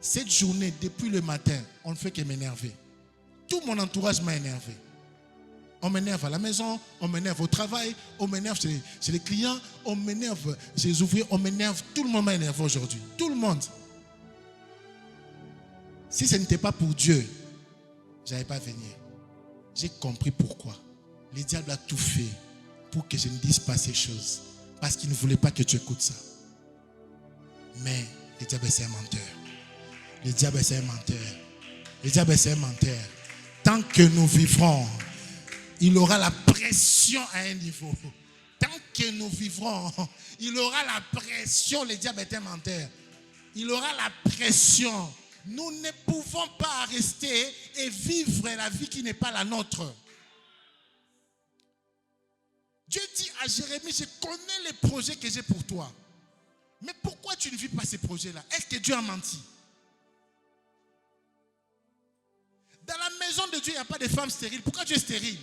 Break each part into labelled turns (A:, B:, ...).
A: Cette journée, depuis le matin, on ne fait que m'énerver. Tout mon entourage m'a énervé. On m'énerve à la maison, on m'énerve au travail, on m'énerve chez les clients, on m'énerve chez les ouvriers, on m'énerve. Tout le monde m'a énervé aujourd'hui. Tout le monde. Si ce n'était pas pour Dieu, je n'allais pas venir. J'ai compris pourquoi. Le diable a tout fait pour que je ne dise pas ces choses. Parce qu'il ne voulait pas que tu écoutes ça. Mais le diable c'est un menteur. Le diable c'est un menteur. Le diable c'est un menteur. Tant que nous vivrons, il aura la pression à un niveau. Tant que nous vivrons, il aura la pression. Le diable est un menteur. Il aura la pression. Nous ne pouvons pas rester et vivre la vie qui n'est pas la nôtre. Dieu dit à Jérémie, je connais les projets que j'ai pour toi. Mais pourquoi tu ne vis pas ces projets-là? Est-ce que Dieu a menti? Dans la maison de Dieu, il n'y a pas de femmes stériles. Pourquoi tu es stérile?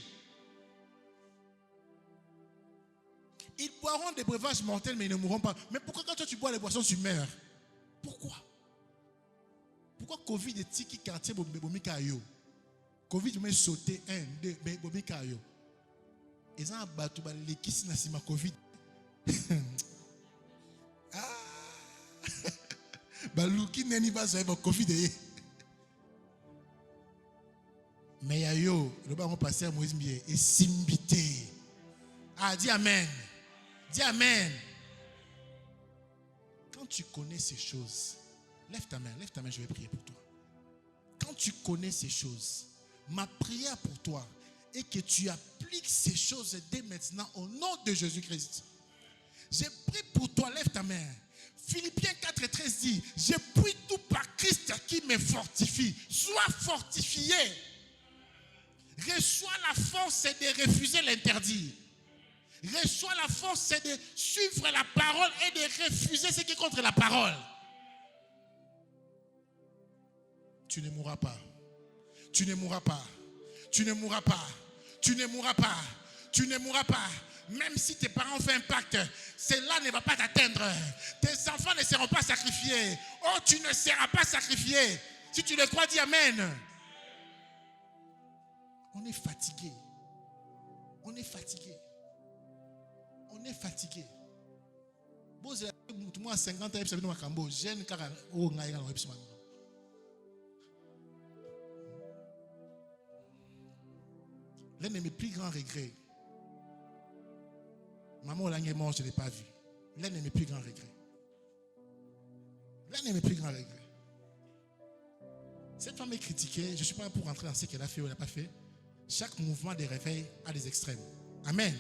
A: Ils boiront des breuvages mortels, mais ils ne mourront pas. Mais pourquoi quand toi tu bois les boissons, tu meurs? Pourquoi? Pourquoi Covid est tiki quartier bomi kayo? Covid m'a sauté 1, 2, bomi kayo. Ils ont abattu les kisses na Covid. Ah! Balouki n'est pas ça, Covid. Mais yo, le bas on passé à Moïse et simbité. Ah, dis amen. Dis amen. Quand tu connais ces choses, lève ta main, je vais prier pour toi. Quand tu connais ces choses, ma prière pour toi est que tu appliques ces choses dès maintenant au nom de Jésus-Christ. J'ai prié pour toi, lève ta main. Philippiens 4:13 dit, je puis tout par Christ qui me fortifie. Sois fortifié. Reçois la force de refuser l'interdit. Reçois la force de suivre la parole et de refuser ce qui est contre la parole. Tu ne mourras pas. Tu ne mourras pas. Tu ne mourras pas. Tu ne mourras pas. Tu ne mourras pas. Même si tes parents font un pacte, cela ne va pas t'atteindre. Tes enfants ne seront pas sacrifiés. Oh, tu ne seras pas sacrifié. Si tu le crois, dis amen. On est fatigué. On est fatigué. On est fatigué. Moi, à 50 ans, je suis jeune car l'un de mes plus grands regrets. Maman est morte, je ne l'ai pas vu. L'un de mes plus grands regrets. L'un de mes plus grands regrets. Cette femme est critiquée. Je ne suis pas pour rentrer dans ce qu'elle a fait ou elle n'a pas fait. Chaque mouvement de réveil a des extrêmes. Amen.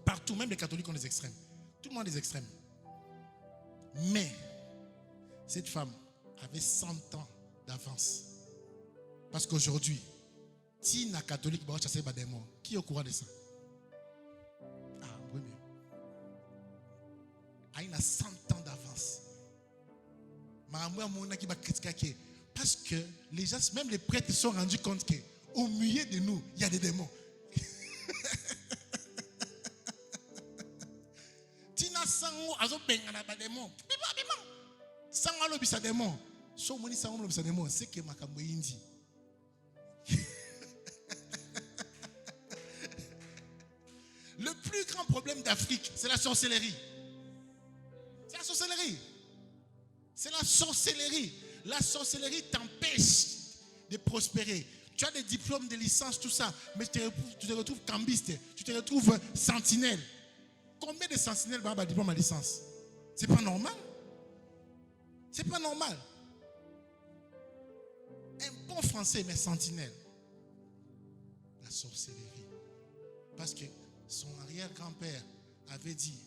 A: Partout, même les catholiques ont des extrêmes. Tout le monde a des extrêmes. Mais, cette femme avait 100 ans d'avance. Parce qu'aujourd'hui, si la catholique va chasser des démons, qui est au courant de ça? Ah, oui, mais. Elle a 100 ans d'avance. Parce que les gens, même les prêtres, se sont rendus compte qu'au milieu de nous, il y a des démons. Tina sango azo bengana ba démon. Bima. Sango lo bisa démon. So moni sango lo bisa démon, c'est que makambo indi. Le plus grand problème d'Afrique, c'est la sorcellerie. C'est la sorcellerie. C'est la sorcellerie. La sorcellerie t'empêche de prospérer. Tu as des diplômes, des licences, tout ça, mais tu te retrouves cambiste, tu te retrouves sentinelle. Combien de sentinelles vont avoir diplôme à licence? C'est pas normal. C'est pas normal. Un bon français, mais sentinelle. La sorcellerie. Parce que son arrière-grand-père avait dit,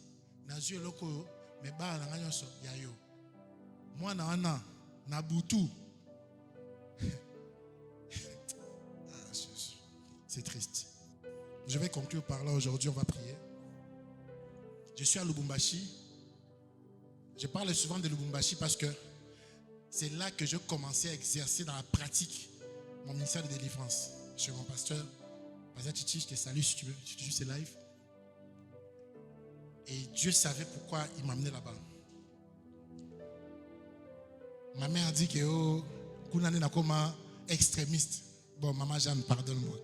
A: Nazu loko, mais ba na nganyoso yayo. Moi na ana, na butu. C'est triste. Je vais conclure par là aujourd'hui, on va prier. Je suis à Lubumbashi. Je parle souvent de Lubumbashi parce que c'est là que je commençais à exercer dans la pratique mon ministère de délivrance. Je suis mon pasteur. Pasteur Chichi, je te salue si tu veux, si tu joues ces lives. Et Dieu savait pourquoi il m'a amené là-bas. Ma mère a dit que oh, Kounane n'a comme extrémiste. Bon, maman Jeanne, pardonne-moi.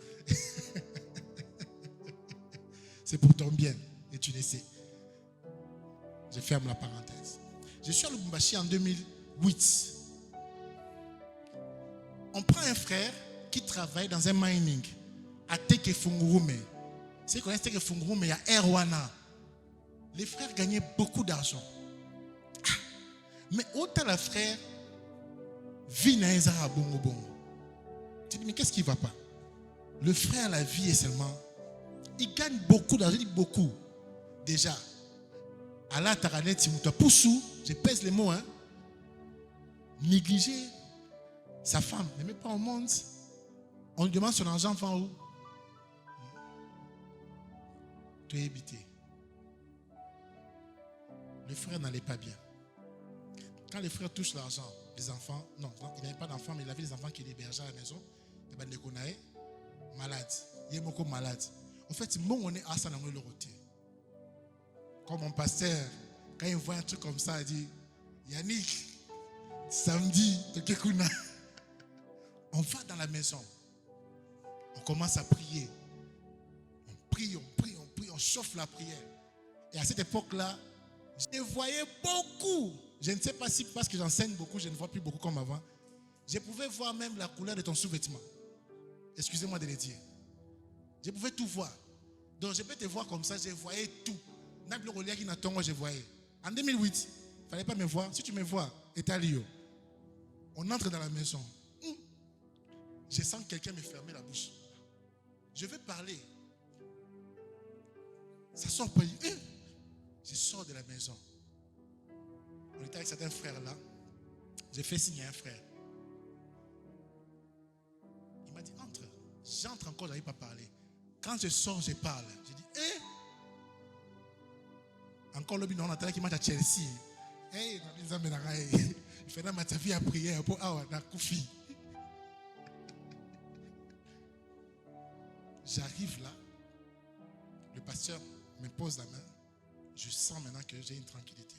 A: C'est pour ton bien. Et tu le sais. Je ferme la parenthèse. Je suis à Lubumbashi en 2008. On prend un frère qui travaille dans un mining à Teke Fungurume. Ceux qui connaissent Teke Fungurume, il y a Erwana. Les frères gagnaient beaucoup d'argent. Mais autant le frère vit dans un à bongo bongo. Tu dis, mais qu'est-ce qui ne va pas? Le frère, la vie est seulement. Il gagne beaucoup d'argent, je dis beaucoup. Déjà, à la Taranet, si tu poussou, je pèse les mots, hein. Négliger sa femme, ne met pas au monde. On lui demande son argent, enfant où? Tu es évité. Le frère n'allait pas bien. Quand les frères touchent l'argent, les enfants, non, il n'avait pas d'enfants, mais il avait des enfants qui l'hébergeaient à la maison. Il était malade. Il est beaucoup malade. En fait, bon, on est à ça dans le côté. Comme mon pasteur, quand il voit un truc comme ça, il dit Yannick, samedi, on va dans la maison. On commence à prier. On prie, on prie, on prie, on chauffe la prière. Et à cette époque-là, je voyais beaucoup. Je ne sais pas si parce que j'enseigne beaucoup, je ne vois plus beaucoup comme avant. Je pouvais voir même la couleur de ton sous-vêtement. Excusez-moi de le dire. Je pouvais tout voir. Donc je peux te voir comme ça, je voyais tout. Je voyais. En 2008, il ne fallait pas me voir. Si tu me vois, Etalio, on entre dans la maison. Je sens quelqu'un me fermer la bouche. Je vais parler. Ça sort pas. Je sors de la maison. On était avec certains frères là. J'ai fait signe à un frère. Il m'a dit, entre. J'entre encore, je n'arrive pas à parler. Quand je sors, je parle. J'ai dit, encore le bilan, on a qui match à Chelsea. Il fait ma vie à prier pour Koufi. J'arrive là. Le pasteur me pose la main. Je sens maintenant que j'ai une tranquillité.